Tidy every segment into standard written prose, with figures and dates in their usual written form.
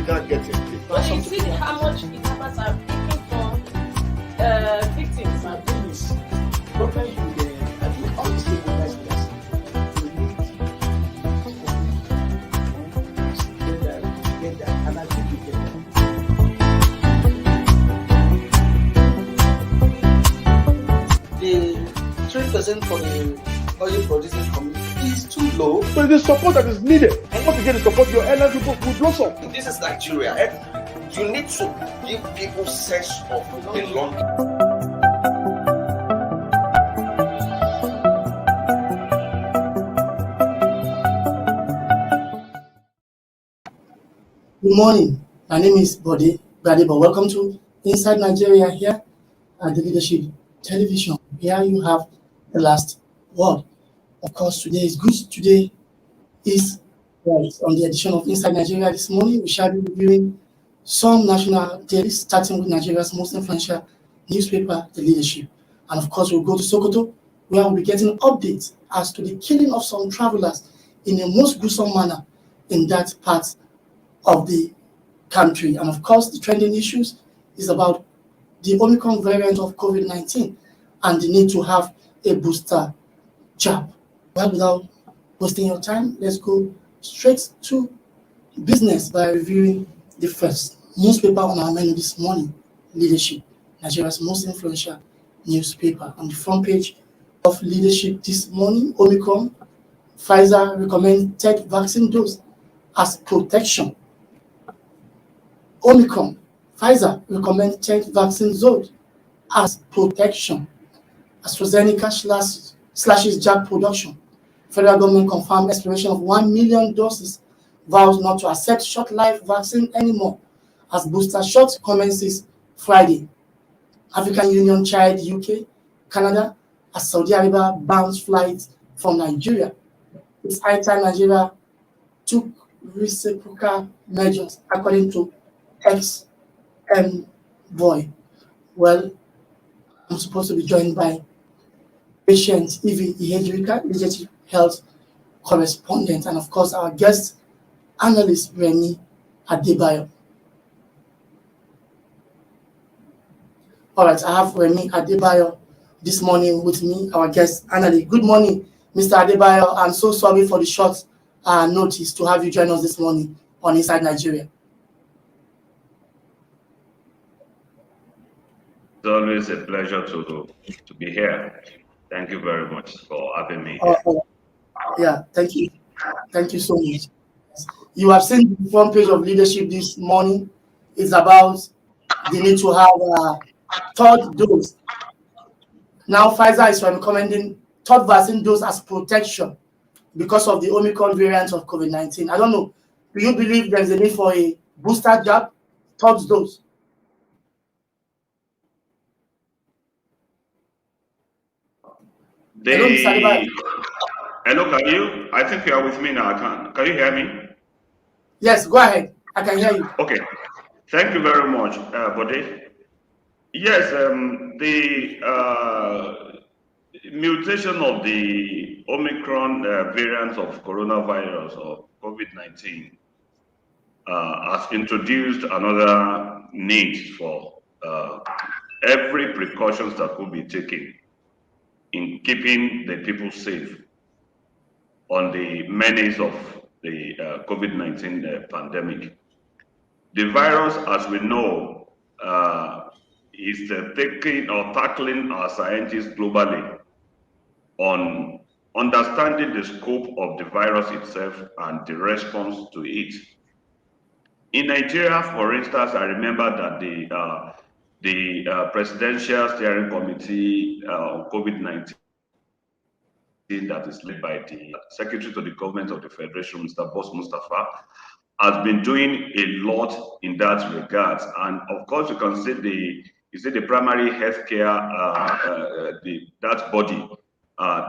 we can't get it. But you see how much kidnappers are picking from victims and police. Problem with the all these stakeholders, yes, we need to get that, and I think we get that. The 3% for the oil producing community is too low. But the support that is needed. And once you get the support, your airline people will blossom. This is Nigeria. You need to give people sense of belonging. Good morning. My name is Bode Gbadebo. Welcome to Inside Nigeria here at the Leadership Television. Here you have the last word. Of course, today is good. Today is right. On the edition of Inside Nigeria this morning, we shall be reviewing some national dailies, starting with Nigeria's most influential newspaper, The Leadership. And of course, we'll go to Sokoto, where we'll be getting updates as to the killing of some travelers in a most gruesome manner in that part of the country. And of course, the trending issues is about the Omicron variant of COVID-19 and the need to have a booster jab. Well, without wasting your time, let's go straight to business by reviewing the first newspaper on our menu this morning, Leadership, Nigeria's most influential newspaper. On the front page of Leadership this morning, Omicron, Pfizer recommended vaccine dose as protection. Omicron, Pfizer recommended vaccine dose as protection. AstraZeneca slashes jab production. Federal government confirmed expiration of 1 million doses, vows not to accept short-life vaccine anymore as booster shot commences Friday. African Union chid UK, Canada, as Saudi Arabia bans flights from Nigeria. It's high time Nigeria took reciprocal measures, according to ex-envoy. Well, I'm supposed to be joined by patient Evie Ihejirika, Legislative Health Correspondent, and of course our guest analyst Remy Adebayo. All right, I have Remy Adebayo this morning with me, our guest analyst. Good morning, Mr. Adebayo. I'm so sorry for the short notice to have you join us this morning on Inside Nigeria. It's always a pleasure to be here. Thank you very much for having me. Yeah, thank you. Thank you so much. You have seen the front page of Leadership this morning. It's about the need to have a third dose. Now, Pfizer is recommending third vaccine dose as protection because of the Omicron variant of COVID-19. I don't know. Do you believe there's a need for a booster jab, third dose? Hello, can you? I think you are with me now. Can you hear me? Yes, go ahead. I can hear you. Okay. Thank you very much, Bode. Yes, the mutation of the Omicron variant of coronavirus or COVID-19 has introduced another need for every precautions that could be taken in keeping the people safe on the menace of the COVID-19 pandemic. The virus, as we know, is taking or tackling our scientists globally on understanding the scope of the virus itself and the response to it. In Nigeria, for instance, I remember that the Presidential Steering Committee on COVID-19 that is led by the Secretary to the Government of the Federation, Mr. Boss Mustafa, has been doing a lot in that regard. And of course, you can see the primary healthcare, that body.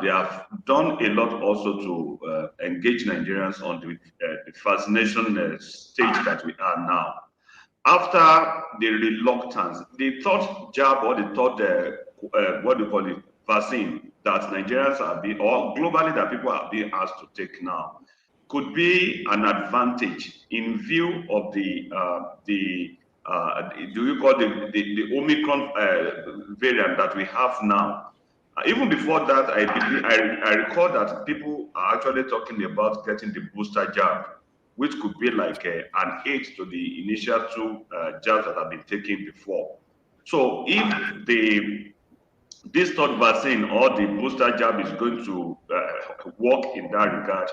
They have done a lot also to engage Nigerians on the vaccination stage that we are now. After the reluctance, the third jab or the third, what do you call it, vaccine that Nigerians are being, or globally that people are being asked to take now, could be an advantage in view of the do you call the Omicron variant that we have now. Even before that, I recall that people are actually talking about getting the booster jab, which could be like an aid to the initial two jabs that have been taken before. So if this third vaccine or the booster jab is going to work in that regard,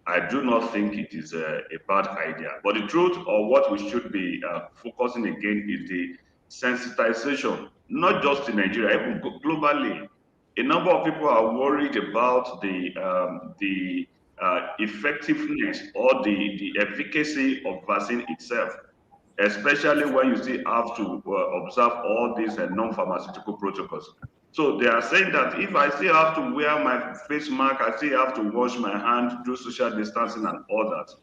I do not think it is a bad idea. But the truth, or what we should be focusing again, is the sensitization, not just in Nigeria, even globally. A number of people are worried about the effectiveness or the efficacy of vaccine itself, especially when you still have to observe all these non-pharmaceutical protocols. So they are saying that if I still have to wear my face mask, I still have to wash my hands, do social distancing and all that,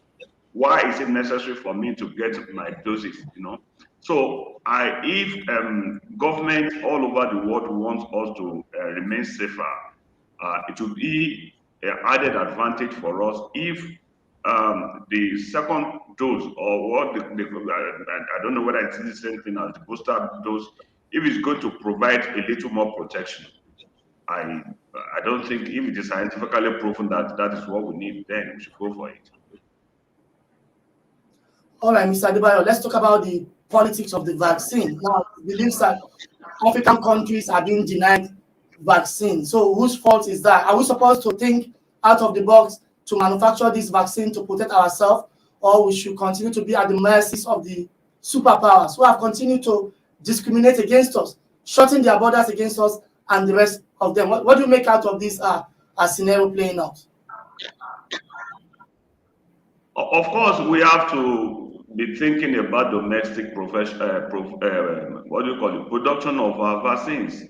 why is it necessary for me to get my doses, So if government all over the world wants us to remain safer, it will be an added advantage for us if the second dose, or what I don't know whether it's the same thing as the booster dose, if it's going to provide a little more protection. I don't think, if it is scientifically proven that that is what we need, then we should go for it. All right, Mr. Adebayo, let's talk about the politics of the vaccine. Now, it believes that African countries are being denied vaccine. So whose fault is that? Are we supposed to think out of the box to manufacture this vaccine to protect ourselves, or we should continue to be at the mercies of the superpowers who have continued to discriminate against us, shutting their borders against us and the rest of them? What do you make out of this scenario playing out? Of course, we have to be thinking about domestic production of vaccines.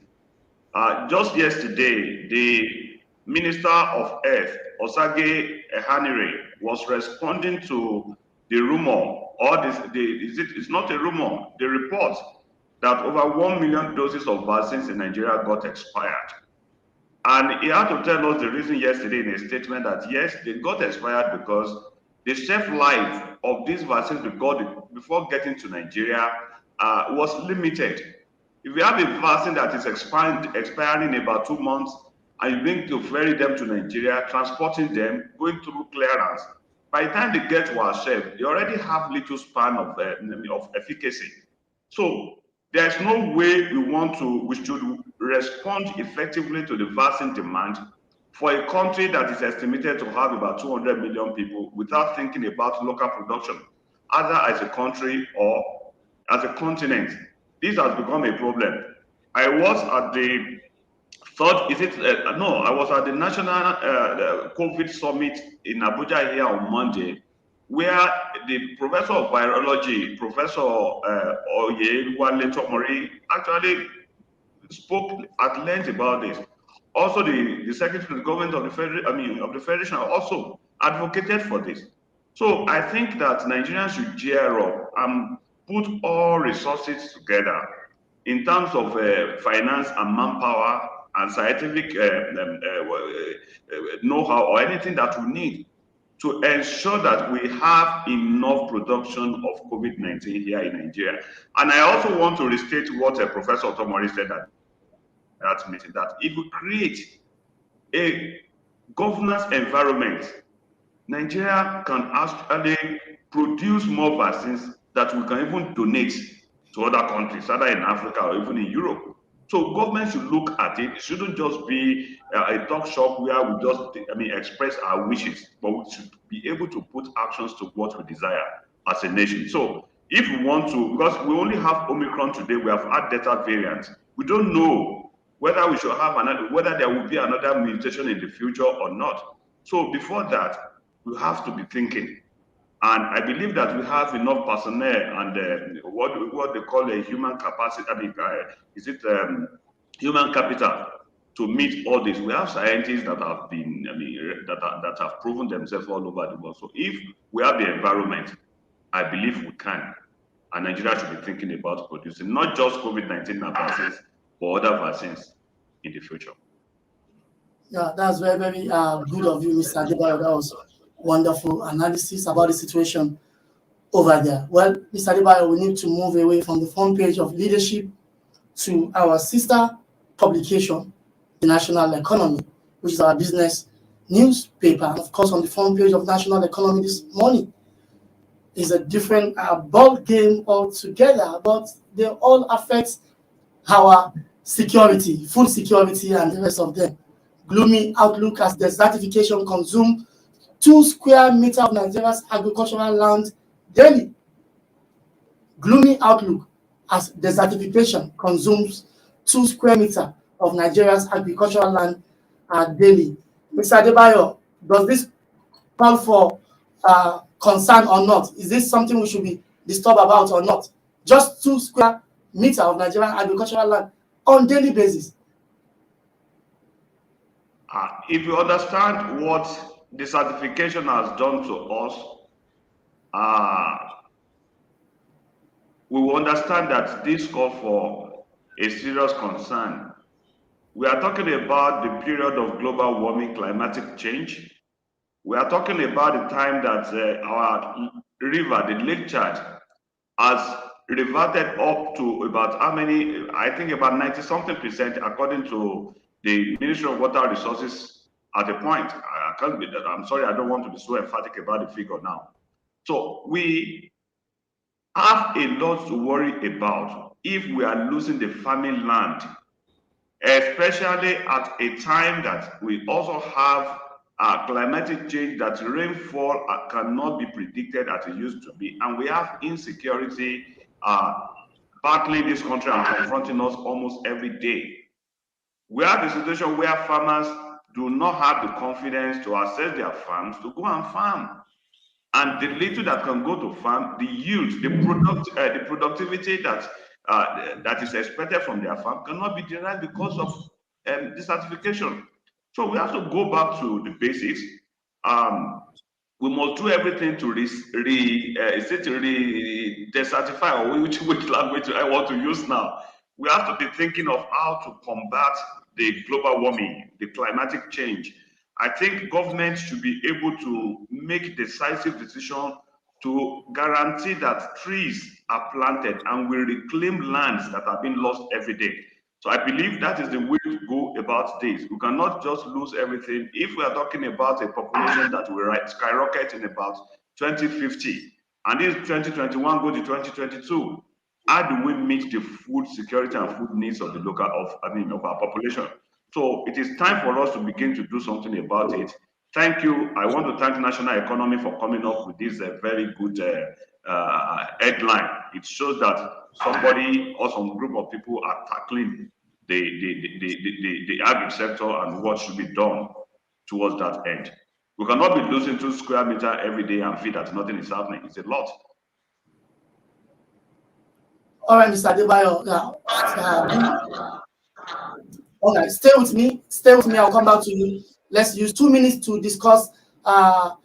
Just yesterday, the Minister of Health, Osage Ehanire, was responding to the rumor, or it's not a rumor, the report that over 1 million doses of vaccines in Nigeria got expired. And he had to tell us the reason yesterday in a statement that yes, they got expired because the shelf life of these vaccines before getting to Nigeria was limited. If you have a vaccine that is expiring in about 2 months, and you bring to ferry them to Nigeria, transporting them, going through clearance, by the time they get to our shelf, they already have little span of efficacy. So there's no way we should respond effectively to the vaccine demand for a country that is estimated to have about 200 million people without thinking about local production, either as a country or as a continent. This has become a problem. I was at the I was at the National COVID Summit in Abuja here on Monday, where the professor of virology, Professor Oyewale Tomori, actually spoke at length about this. Also, the Secretary of the Government of the Federation also advocated for this. So I think that Nigerians should gear up and put all resources together in terms of finance and manpower and scientific know-how or anything that we need to ensure that we have enough production of COVID-19 here in Nigeria. And I also want to restate what Professor Tomori said at that meeting, that if we create a governance environment, Nigeria can actually produce more vaccines that we can even donate to other countries, either in Africa or even in Europe. So government should look at it. It shouldn't just be a talk shop where we just express our wishes, but we should be able to put actions to what we desire as a nation. So if we want to, because we only have Omicron today, we have had Delta variants. We don't know whether we should have whether there will be another mutation in the future or not. So before that, we have to be thinking. And I believe that we have enough personnel and what they call a human capacity. Human capital to meet all this. We have scientists that have been, that have proven themselves all over the world. So if we have the environment, I believe we can. And Nigeria should be thinking about producing not just COVID-19 vaccines, but other vaccines in the future. Yeah, that's very, very good of you, Mr. Adebayo. That was wonderful analysis about the situation over there. Well, Mr. Adebayo, we need to move away from the front page of leadership to our sister publication, the National Economy, which is our business newspaper. And of course, on the front page of National Economy this morning is a different ball game altogether, but they all affect our security, food security, and the rest of them. Gloomy outlook as desertification consumes 2 square meters of Nigeria's agricultural land daily. Gloomy outlook as desertification consumes 2 square meters of Nigeria's agricultural land daily. Mr. Adebayo, does this call for concern or not? Is this something we should be disturbed about or not? Just 2 square meters of Nigerian agricultural land on daily basis. If you understand what desertification has done to us, we will understand that this calls for a serious concern. We are talking about the period of global warming, climatic change. We are talking about the time that our river, the Lake Chad, has reverted up to about how many? I think about 90-something% according to the Ministry of Water Resources at a point. I can't be that. I'm sorry, I don't want to be so emphatic about the figure now. So we have a lot to worry about if we are losing the farming land, especially at a time that we also have climatic change, that rainfall cannot be predicted as it used to be, and we have insecurity battling this country and confronting us almost every day. We have a situation where farmers do not have the confidence to access their farms to go and farm. And the little that can go to farm, the yield, the productivity that that is expected from their farm cannot be derived because of desertification. So we have to go back to the basics. We must do everything to desertify, or which language I want to use now. We have to be thinking of how to combat the global warming, the climatic change. I think government should be able to make decisive decisions to guarantee that trees are planted and we reclaim lands that are being lost every day. So I believe that is the way to go about this. We cannot just lose everything. If we are talking about a population that will skyrocket in about 2050, and this 2021 go to 2022, how do we meet the food security and food needs of the of our population? So it is time for us to begin to do something about it. Thank you. I want to thank National Economy for coming up with this very good headline. It shows that somebody or some group of people are tackling the agri sector and what should be done towards that end. We cannot be losing 2 square meters every day and feel that nothing is happening. It's a lot. All right, Mr. Adebayo. All right, stay with me. Stay with me. I'll come back to you. Let's use 2 minutes to discuss a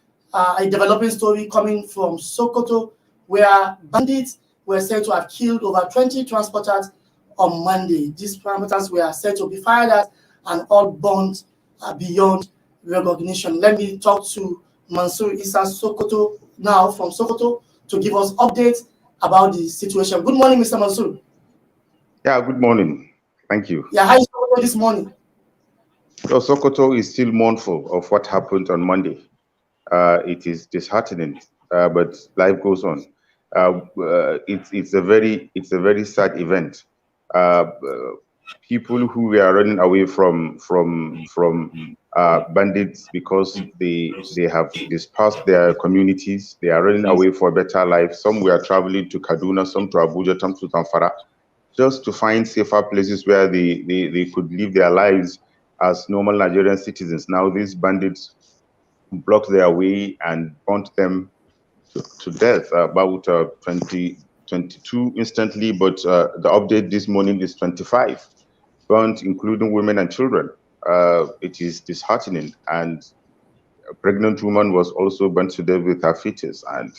developing story coming from Sokoto, where bandits were said to have killed over 20 transporters on Monday. These parameters were said to be fired at and all burned beyond recognition. Let me talk to Mansour Issa Sokoto now from Sokoto to give us updates about the situation. Good morning, Mr. Mansour. Yeah, good morning. Thank you. Yeah, how is Sokoto this morning? So Sokoto is still mournful of what happened on Monday. It is disheartening, but life goes on. It's a very sad event. People who were running away from bandits because they have dispersed their communities. They are running away for a better life. Some were traveling to Kaduna, some to Abuja, some to Zamfara, just to find safer places where they could live their lives as normal Nigerian citizens. Now these bandits blocked their way and burnt them to death. About 22 instantly, but the update this morning is 25 burnt, including women and children. It is disheartening, and a pregnant woman was also burnt to death with her fetus, and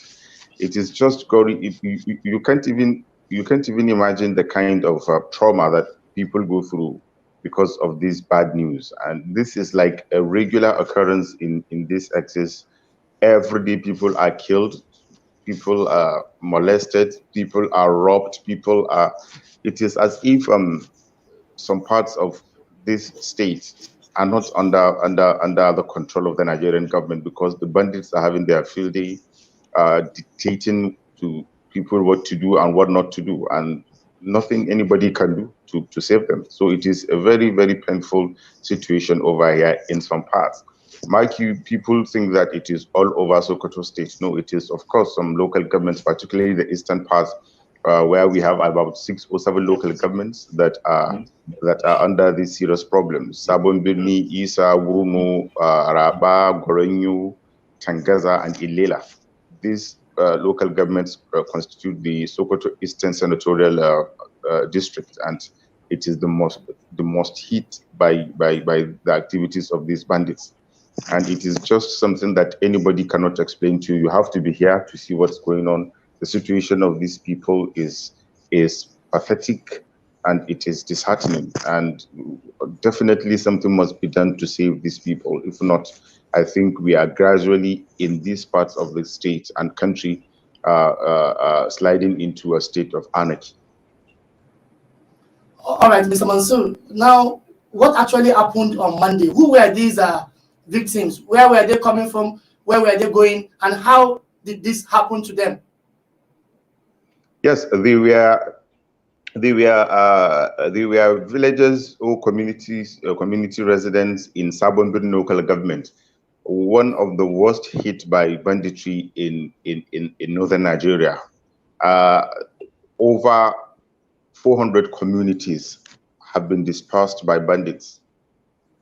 it is just gory. You can't even imagine the kind of trauma that people go through because of this bad news. And this is like a regular occurrence in this axis Every day people are killed, people are molested, people are robbed, people are, it is as if some parts of this state are not under the control of the Nigerian government, because the bandits are having their field day, dictating to people what to do and what not to do, and nothing anybody can do to save them. So it is a very, very painful situation over here in some parts. Like you, people think that it is all over Sokoto State. No, it is, of course, some local governments, particularly the eastern parts, where we have about 6 or 7 local governments that are under these serious problems. Sabon Birni, Isa, Wurumo, Araba, Goronyo, Tangaza, and Ilela. These local governments constitute the Sokoto Eastern Senatorial District, and it is the most hit by the activities of these bandits. And it is just something that anybody cannot explain to you. You have to be here to see what's going on. The situation of these people is pathetic, and it is disheartening. And definitely something must be done to save these people. If not, I think we are gradually in these parts of the state and country sliding into a state of anarchy. All right, Mr. Mansour. Now, what actually happened on Monday? Who were these victims? Where were they coming from? Where were they going? And how did this happen to them? Yes, they were villagers or communities, community residents in Sabon local government, one of the worst hit by banditry in northern Nigeria. Over 400 communities have been dispersed by bandits.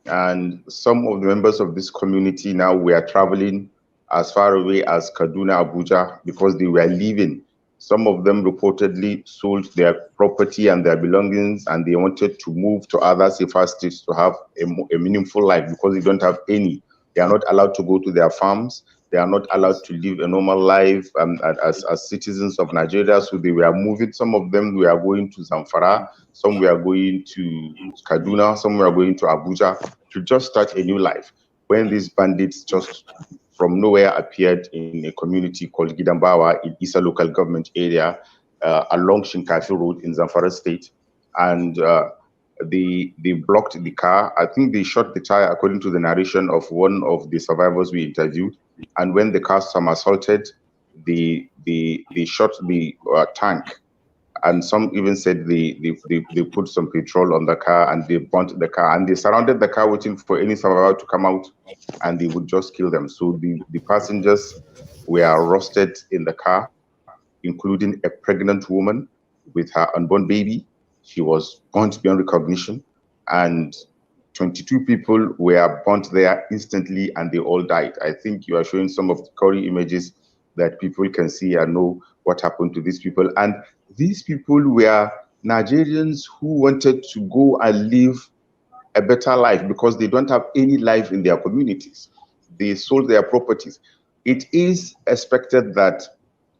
And some of the members of this community now were traveling as far away as Kaduna, Abuja, because they were leaving. Some of them reportedly sold their property and their belongings, and they wanted to move to other safer states to have a meaningful life, because they don't have any. They are not allowed to go to their farms. They are not allowed to live a normal life as citizens of Nigeria. So they were moving. Some of them were going to Zamfara. Some were going to Kaduna. Some were going to Abuja to just start a new life. When these bandits just from nowhere appeared in a community called Gidambawa in Isa local government area along Shinkafi Road in Zamfara State. And they blocked the car. I think they shot the tire, according to the narration of one of the survivors we interviewed. And when the car somersaulted, they shot the tank. And some even said they put some petrol on the car and they burnt the car, and they surrounded the car waiting for any survivor to come out, and they would just kill them. So the passengers were roasted in the car, including a pregnant woman with her unborn baby. She was burnt beyond recognition, and 22 people were burnt there instantly, and they all died. I think you are showing some of the gory images that people can see and know what happened to these people. And these people were Nigerians who wanted to go and live a better life because they don't have any life in their communities. They sold their properties. It is expected that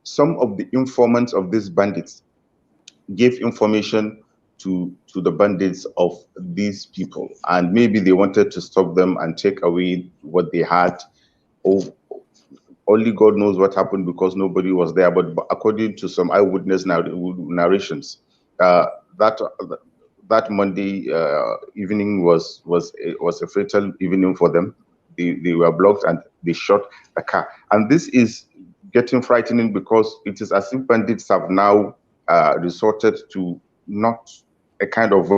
some of the informants of these bandits gave information to the bandits of these people, and maybe they wanted to stop them and take away what they had. Only God knows what happened, because nobody was there. But according to some eyewitness narrations, that Monday evening was a fatal evening for them. They were blocked and they shot a car. And this is getting frightening, because it is as if bandits have now resorted to not a kind of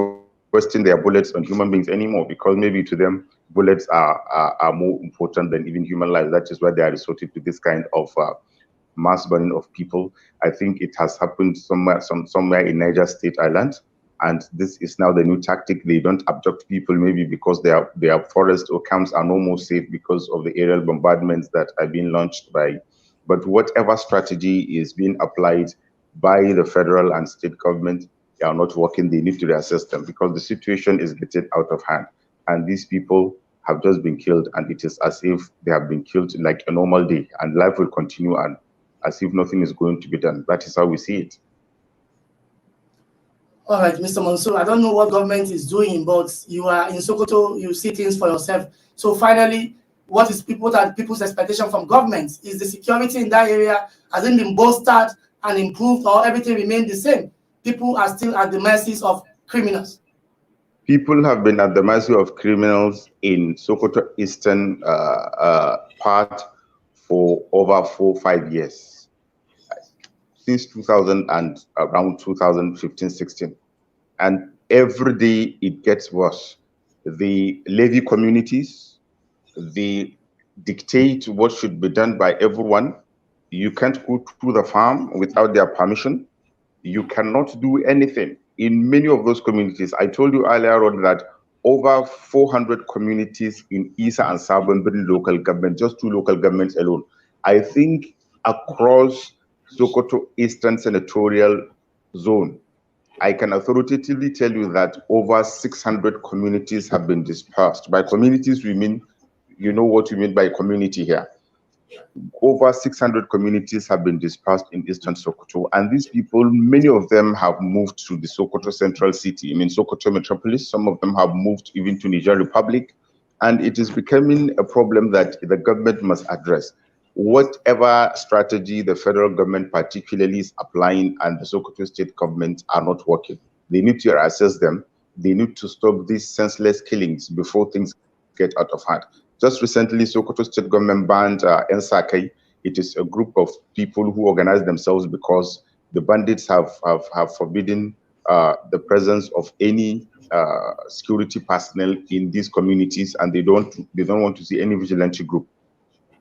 wasting their bullets on human beings anymore, because maybe to them bullets are more important than even human life. That is why they are resorting to this kind of mass burning of people. I think it has happened somewhere in Niger State Island, and this is now the new tactic. They don't abduct people, maybe because their forests or camps are no more safe because of the aerial bombardments that are being launched by. But whatever strategy is being applied by the federal and state government, they are not working. They need to reassess them, because the situation is getting out of hand. And these people have just been killed, and it is as if they have been killed like a normal day, and life will continue, and as if nothing is going to be done. That is how we see it. All right, Mr. Mansour, I don't know what government is doing, but you are in Sokoto, you see things for yourself. So finally, what are people's expectation from government? Is the security in that area, has it been bolstered and improved, or everything remained the same? People are still at the mercies of criminals. People have been at the mercy of criminals in Sokoto Eastern part for over 4 or 5 years, since 2000 and around 2015-16, and every day it gets worse. The levy communities, they dictate what should be done by everyone. You can't go to the farm without their permission. You cannot do anything. In many of those communities, I told you earlier on that over 400 communities in Isa and Sabonbiri local government, just 2 local governments alone. I think across Sokoto Eastern Senatorial Zone, I can authoritatively tell you that over 600 communities have been dispersed. By communities, we mean, you know what we mean by community here. Over 600 communities have been dispersed in Eastern Sokoto, and these people, many of them have moved to the Sokoto central city. I mean, Sokoto metropolis. Some of them have moved even to Niger Republic, and it is becoming a problem that the government must address. Whatever strategy the federal government particularly is applying and the Sokoto state government are not working. They need to assess them. They need to stop these senseless killings before things get out of hand. Just recently, Sokoto state government banned Ensake. It is a group of people who organize themselves because the bandits have forbidden the presence of any security personnel in these communities, and they don't want to see any vigilante group.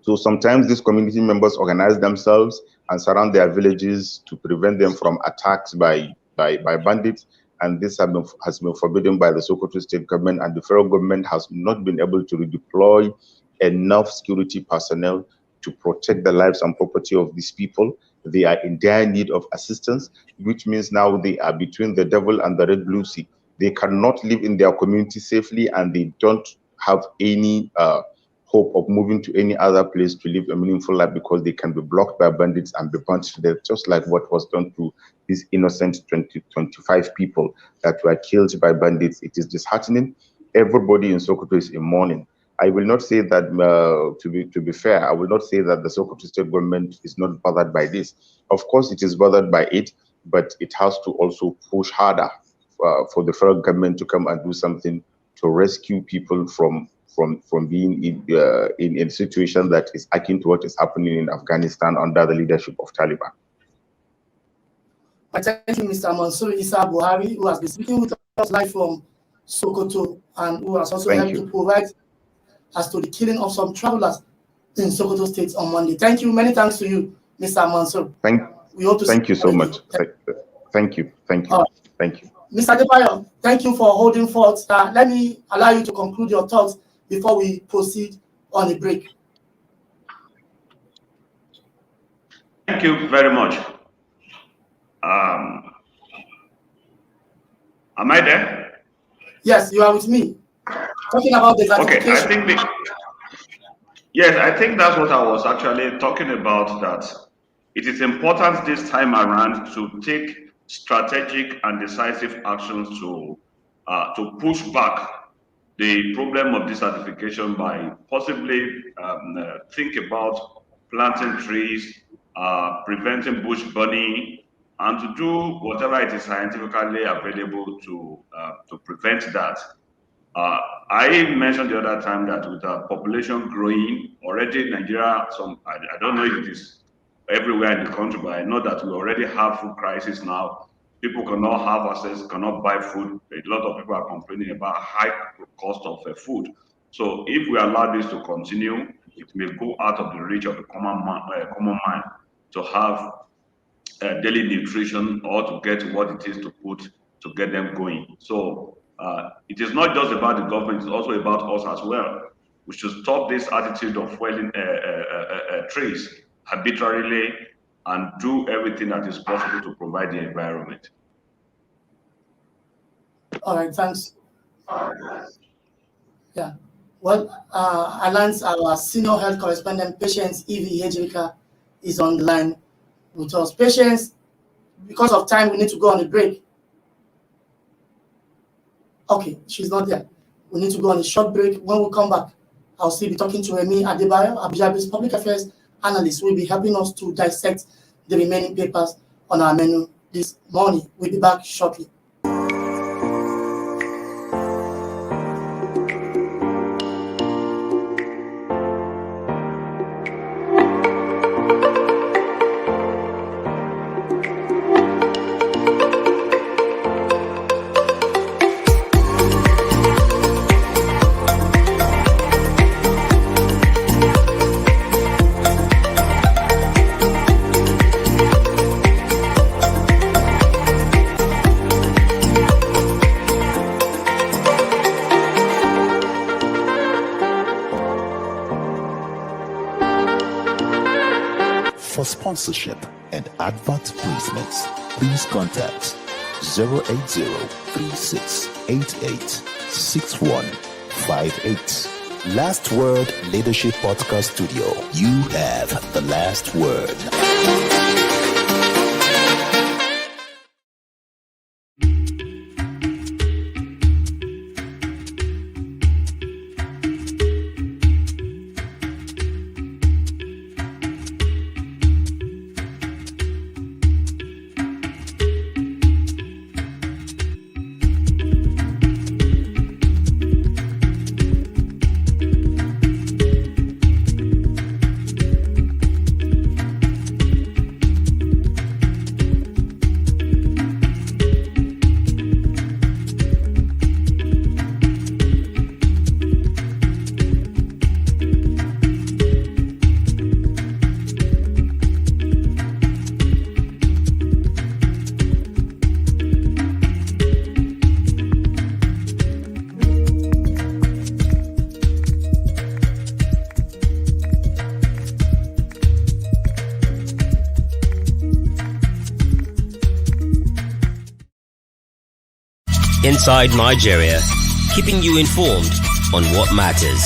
So sometimes these community members organize themselves and surround their villages to prevent them from attacks by bandits. And this has been forbidden by the Sokoto state government, and the federal government has not been able to redeploy enough security personnel to protect the lives and property of these people. They are in dire need of assistance, which means now they are between the devil and the red blue sea. They cannot live in their community safely, and they don't have any hope of moving to any other place to live a meaningful life, because they can be blocked by bandits and be burnt to death, just like what was done to these innocent 25 people that were killed by bandits. It is disheartening. Everybody in Sokoto is in mourning. I will not say that, to be fair, I will not say that the Sokoto state government is not bothered by this. Of course, it is bothered by it, but it has to also push harder for the federal government to come and do something to rescue people from being in a situation that is akin to what is happening in Afghanistan under the leadership of Taliban. I thank you, Mr. Mansour Issa Buhari, who has been speaking with us live from Sokoto, and who has also helped to provide as to the killing of some travelers in Sokoto State on Monday. Thank you. Many thanks to you, Mr. Mansour. Thank you so much. Thank you. Thank you. Mr. Adebayo, thank you for holding forth. Let me allow you to conclude your thoughts before we proceed on a break. Thank you very much. Am I there? Yes, you are with me. Talking about the certification. Okay, yes, I think that's what I was actually talking about, that it is important this time around to take strategic and decisive actions to push back the problem of desertification by possibly think about planting trees, preventing bush burning, and to do whatever it is scientifically available to prevent that. I mentioned the other time that with our population growing, already Nigeria, I don't know if it is everywhere in the country, but I know that we already have food crisis now. People cannot have access, cannot buy food. A lot of people are complaining about high cost of food. So if we allow this to continue, it may go out of the reach of the common man to have daily nutrition or to get what it is to put to get them going. So it is not just about the government, it's also about us as well. We should stop this attitude of felling trees arbitrarily and do everything that is possible to provide the environment. All right, thanks. Yeah. Well, our senior health correspondent, Patience Evie Ejirika, is on the line with us. Patience, because of time, we need to go on a break. Okay, she's not there. We need to go on a short break. When we come back, I'll still be talking to Remy Adebayo, Abuja-based public affairs analyst, who will be helping us to dissect the remaining papers on our menu this morning. We'll be back shortly. For sponsorship and advert placements, please contact 080-3688-6158. Last Word Leadership Podcast Studio. You have the last word. Inside Nigeria, keeping you informed on what matters.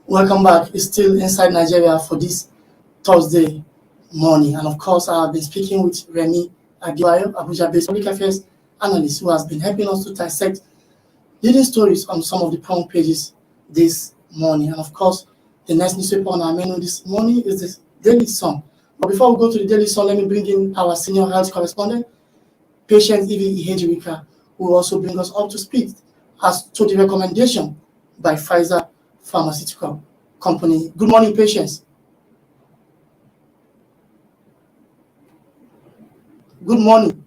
Welcome back. It's still Inside Nigeria for this Thursday morning. And of course, I have been speaking with Remy Adebayo, Abuja-based public affairs analyst, who has been helping us to dissect leading stories on some of the front pages this morning. And of course, the next newspaper on our menu this morning is the Daily Sun. But before we go to the Daily Sun, let me bring in our senior health correspondent, Patient Evie Ihejirika, who will also bring us up to speed as to the recommendation by Pfizer Pharmaceutical Company. Good morning, Patience. Good morning.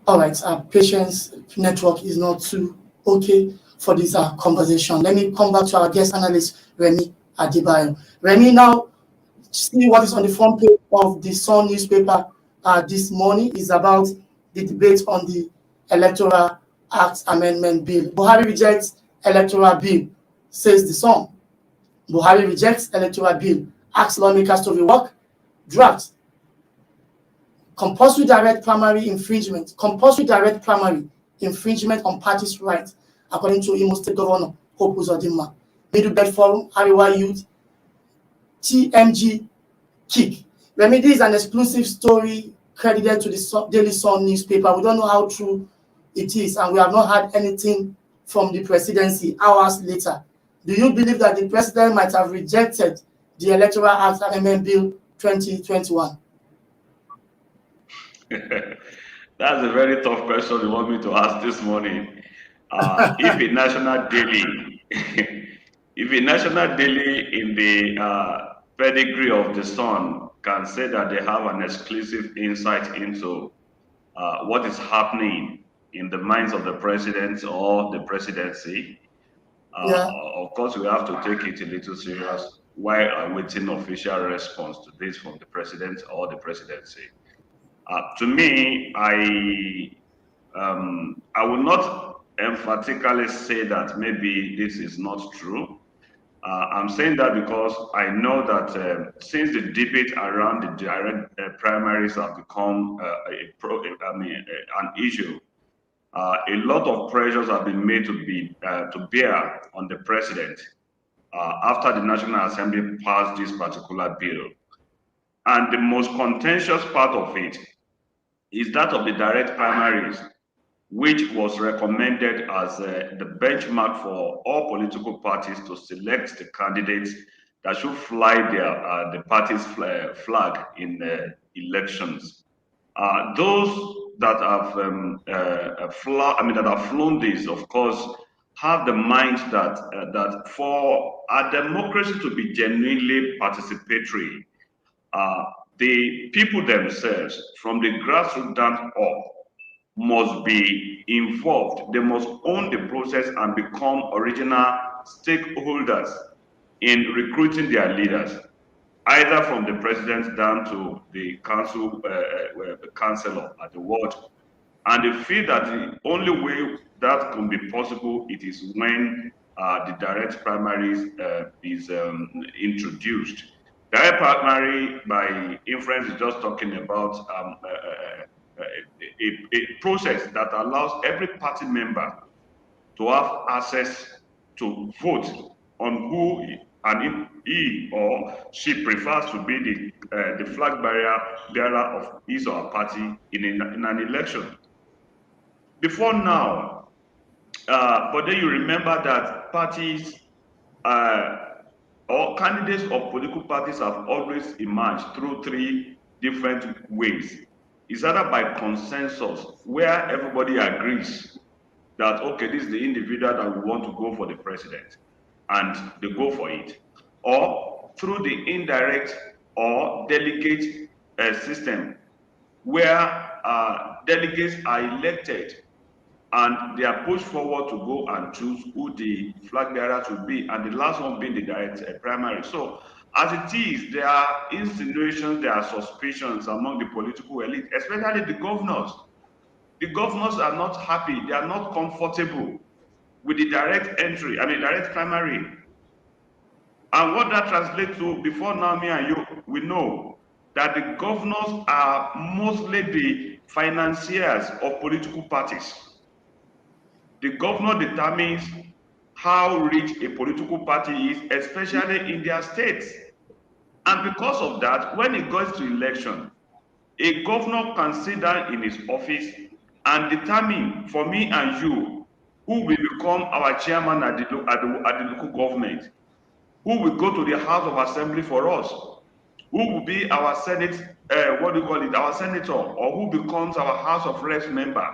All right, our Patience network is not too okay for this conversation. Let me come back to our guest analyst, Remy Adebayo. Remy, now see what is on the front page of the Sun newspaper this morning is about the debate on the Electoral Act Amendment Bill. Buhari rejects Electoral Bill, says the Sun. Buhari rejects Electoral Bill, asks lawmakers to rework draft. Compulsory direct primary infringement on parties' rights, according to Imo State Governor Hope Uzodinma. Middle Belt Forum, Ariwa Youth, TMG kick. Remy, this is an exclusive story credited to the Daily Sun newspaper. We don't know how true it is, and we have not had anything from the presidency hours later. Do you believe that the president might have rejected the Electoral Act Amendment Bill 2021? That's a very tough question you want me to ask this morning. If a national daily, if a national daily in the pedigree of the Sun can say that they have an exclusive insight into what is happening in the minds of the president or the presidency, of course we have to take it a little serious while awaiting official response to this from the president or the presidency. To me, I will not emphatically say that maybe this is not true. I'm saying that because I know that since the debate around the direct primaries have become an issue, a lot of pressures have been made to bear on the president after the National Assembly passed this particular bill. And the most contentious part of it is that of the direct primaries, which was recommended as the benchmark for all political parties to select the candidates that should fly the party's flag in elections. Those that have that have flown this, of course, have the mind that for a democracy to be genuinely participatory, uh, the people themselves, from the grassroots down up, must be involved. They must own the process and become original stakeholders in recruiting their leaders, either from the president down to the councillor at the ward. And they feel that the only way that can be possible it is when the direct primaries is introduced. Direct primary, by inference, is just talking about a process that allows every party member to have access to vote on who and he or she prefers to be the flag bearer of his or her party in an election. Before now, but then you remember that parties or candidates of political parties have always emerged through three different ways. It's either by consensus, where everybody agrees that, okay, this is the individual that we want to go for the president, and they go for it, or through the indirect or delegate system, where delegates are elected and they are pushed forward to go and choose who the flag bearer should be, and the last one being the direct primary. So as it is, there are insinuations, there are suspicions among the political elite, especially the governors. The governors are not happy, they are not comfortable with the direct entry, direct primary. And what that translates to, before now, me and you, we know that the governors are mostly the financiers of political parties. The governor determines how rich a political party is, especially in their states. And because of that, when it goes to election, a governor can sit down in his office and determine for me and you who will become our chairman at the local government, who will go to the House of Assembly for us, who will be our Senate, our senator, or who becomes our House of Reps member.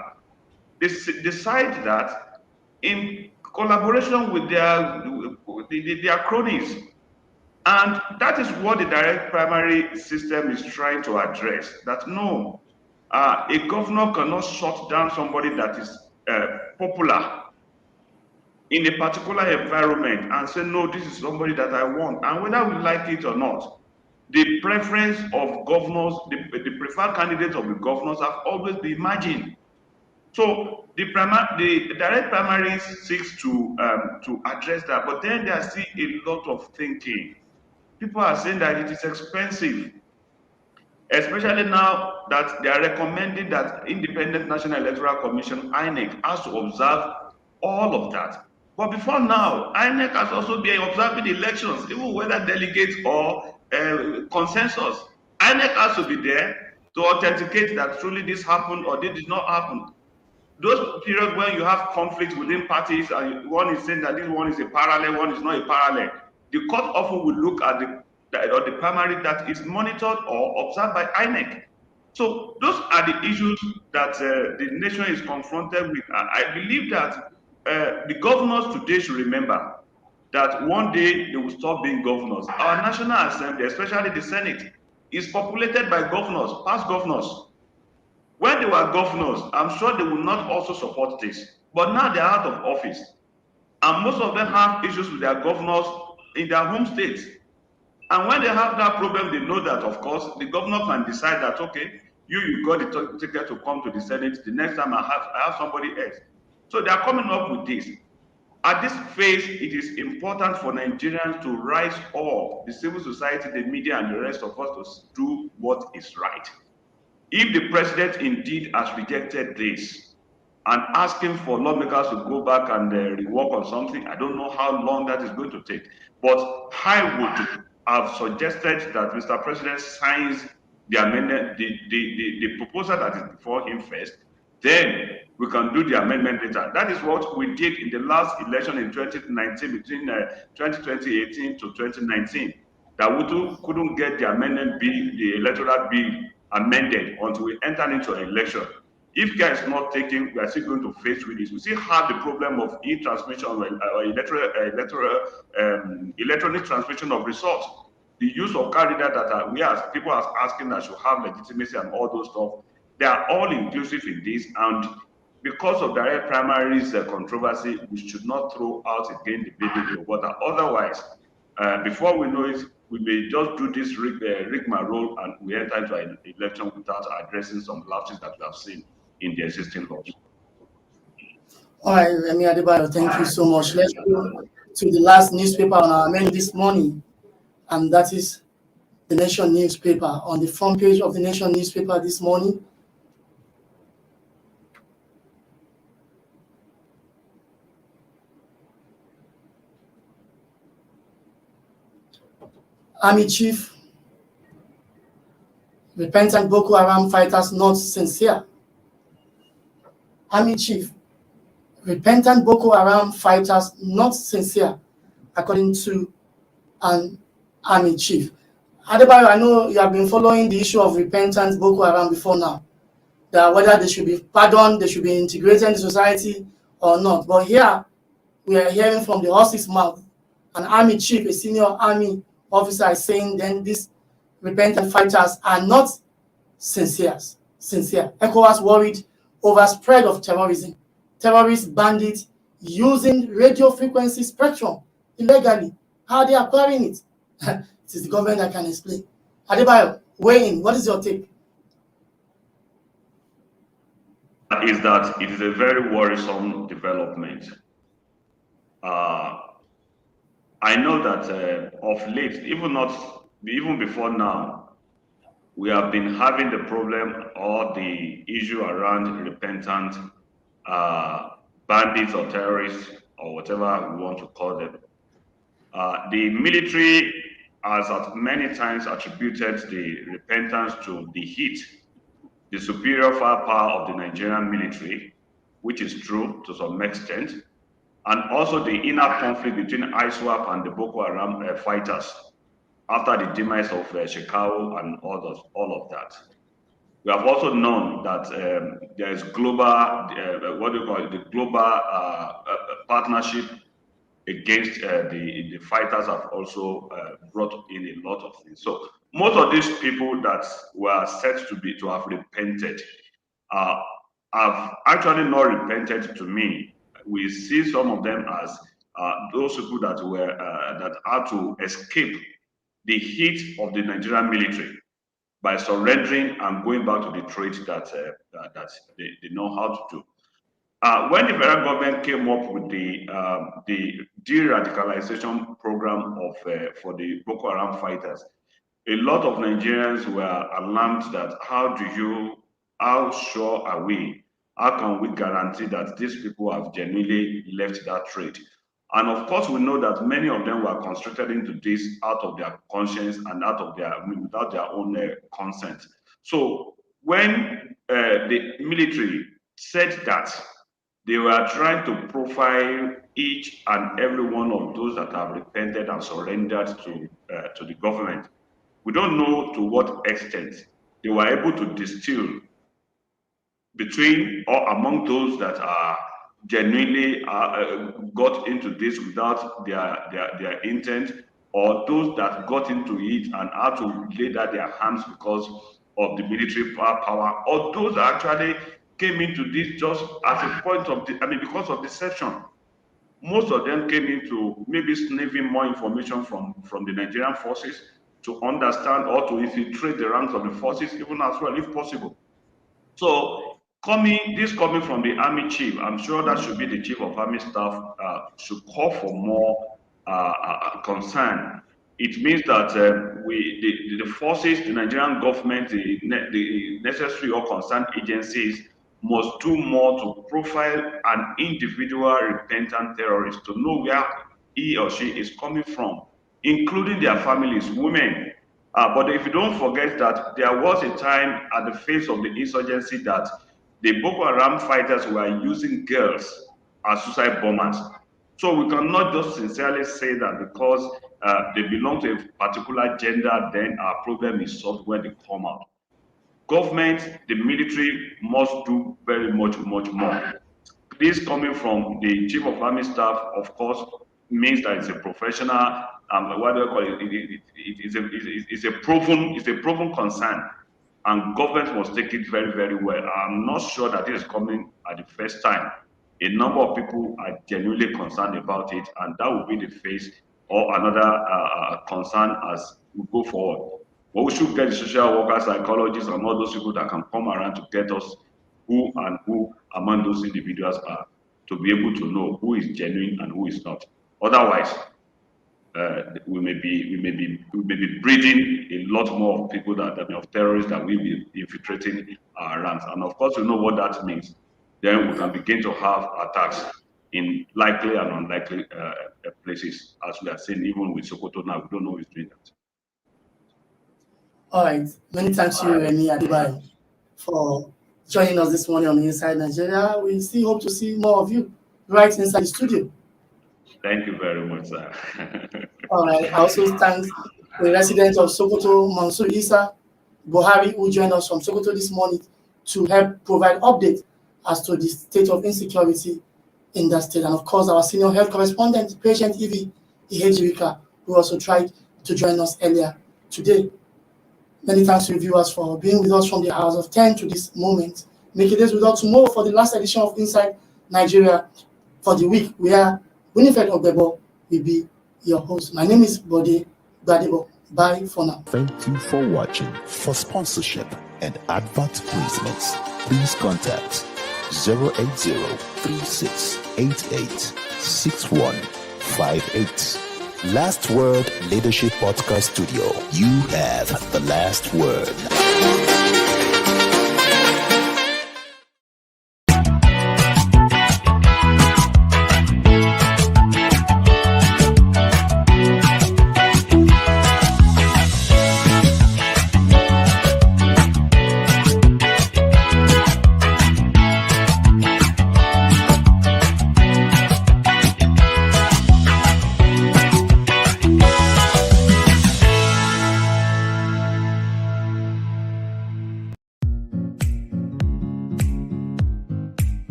They decide that in collaboration with their cronies. And that is what the direct primary system is trying to address, that no, a governor cannot shut down somebody that is popular in a particular environment and say, no, this is somebody that I want. And whether we like it or not, the preference of governors, the preferred candidates of the governors have always been emerging. So the direct primaries seeks to address that, but then there are still a lot of thinking. People are saying that it is expensive, especially now that they are recommending that Independent National Electoral Commission, INEC, has to observe all of that. But before now, INEC has also been observing elections, even whether delegates or consensus. INEC has to be there to authenticate that truly this happened or this did not happen. Those periods when you have conflicts within parties and one is saying that this one is a parallel, one is not a parallel, the court often will look at the primary that is monitored or observed by INEC. So those are the issues that the nation is confronted with. And I believe that the governors today should remember that one day they will stop being governors. Our National Assembly, especially the Senate, is populated by governors, past governors. When they were governors, I'm sure they will not also support this. But now they're out of office. And most of them have issues with their governors in their home states. And when they have that problem, they know that, of course, the governor can decide that, okay, you got the ticket to come to the Senate. The next time I have somebody else. So they are coming up with this. At this phase, it is important for Nigerians to rise up, the civil society, the media, and the rest of us to do what is right. If the president indeed has rejected this and asking for lawmakers to go back and rework on something, I don't know how long that is going to take. But I would I've suggested that Mr. President signs the amendment, the proposal that is before him first, then we can do the amendment later. That is what we did in the last election in 2019, between 2018 to 2019. That we too couldn't get the amendment bill, the electoral bill amended until we entered into an election. If care is not taken, we are still going to face with this. We still have the problem of e-transmission or electronic transmission of results. The use of card reader that we as people are asking that should have legitimacy and all those stuff, they are all inclusive in this. And because of direct primaries controversy, we should not throw out again the baby in the water. Otherwise, before we know it, we may just do this rigmarole and we enter into an election without addressing some lapses that we have seen in the existing laws. All right, Remy Adebayo, thank you so much. Let's go to the last newspaper on our menu this morning, and that is the Nation newspaper. On the front page of the Nation newspaper this morning, Army Chief, repentant Boko Haram fighters not sincere. Army Chief, repentant Boko Haram fighters not sincere, according to an Army Chief. Adebayo, I know you have been following the issue of repentant Boko Haram before now, that whether they should be pardoned, they should be integrated into society or not. But here, we are hearing from the horse's mouth, an Army Chief, a senior Army officer, is saying then these repentant fighters are not sincere. ECOWAS worried over spread of terrorism. Terrorist bandits using radio frequency spectrum illegally. How are they acquiring it? It is the government that can explain. Adebayo, weigh in. What is your take? Is that it is a very worrisome development. I know that of late, even before now, we have been having the problem or the issue around repentant bandits or terrorists or whatever we want to call them. The military has at many times attributed the repentance to the heat, the superior firepower of the Nigerian military, which is true to some extent, and also the inner conflict between ISWAP and the Boko Haram fighters after the demise of Shekau and all of that. We have also known that there is global, the global partnership against the fighters have also brought in a lot of things. So most of these people that were said to have repented have actually not repented to me. We see some of them as those people that were that had to escape the heat of the Nigerian military by surrendering and going back to the trade that they know how to do. When the federal government came up with the de-radicalization program of for the Boko Haram fighters, a lot of Nigerians were alarmed that how sure are we? How can we guarantee that these people have genuinely left that trade? And of course, we know that many of them were constricted into this out of their conscience and without their own consent. So when the military said that, they were trying to profile each and every one of those that have repented and surrendered to the government. We don't know to what extent they were able to distill between or among those that are genuinely got into this without their intent, or those that got into it and had to lay down their hands because of the military power, or those that actually came into this just as a point of, because of deception. Most of them came into maybe sniffing more information from the Nigerian forces to understand or to infiltrate the ranks of the forces even as well, if possible. So coming from the Army Chief, I'm sure that should be the Chief of Army Staff, should call for more concern. It means that the forces, the Nigerian government, the necessary or concerned agencies must do more to profile an individual repentant terrorist to know where he or she is coming from including their families, women. But if you don't forget that there was a time at the face of the insurgency that the Boko Haram fighters were using girls as suicide bombers. So we cannot just sincerely say that because they belong to a particular gender, then our problem is solved when they come out. Government, the military must do very much more. This coming from the Chief of Army Staff, of course, means that it's a professional. What do I call it? It's a proven concern, and government must take it very, very well. I'm not sure that this is coming at the first time. A number of people are genuinely concerned about it, and that will be the face or another concern as we go forward. But we should get the social workers, psychologists, and all those people that can come around to get us who among those individuals are, to be able to know who is genuine and who is not. Otherwise, we may be breeding a lot more people of terrorists that will be infiltrating our ranks. And of course, we know what that means. Then we can begin to have attacks in likely and unlikely places, as we are seeing even with Sokoto now. We don't know who is doing that. All right. Many thanks to you, Remy Adibayo, for joining us this morning on Inside Nigeria. We still hope to see more of you right inside the studio. Thank you very much, sir. All right. I also thank the resident of Sokoto, Mansour Isa Buhari, who joined us from Sokoto this morning to help provide update as to the state of insecurity in that state. And of course, our senior health correspondent, Patient Evie Ihejirika, who also tried to join us earlier today. Many thanks to viewers for being with us from the hours of 10 to this moment. Make it days without tomorrow for the last edition of Inside Nigeria for the week, where Winifred Ogbebo will be your host. My name is Bode Gbadebo. Bye for now. Thank you for watching. For sponsorship and advert placements, please contact 080-3688-6158. Last Word Leadership Podcast Studio. You have the last word.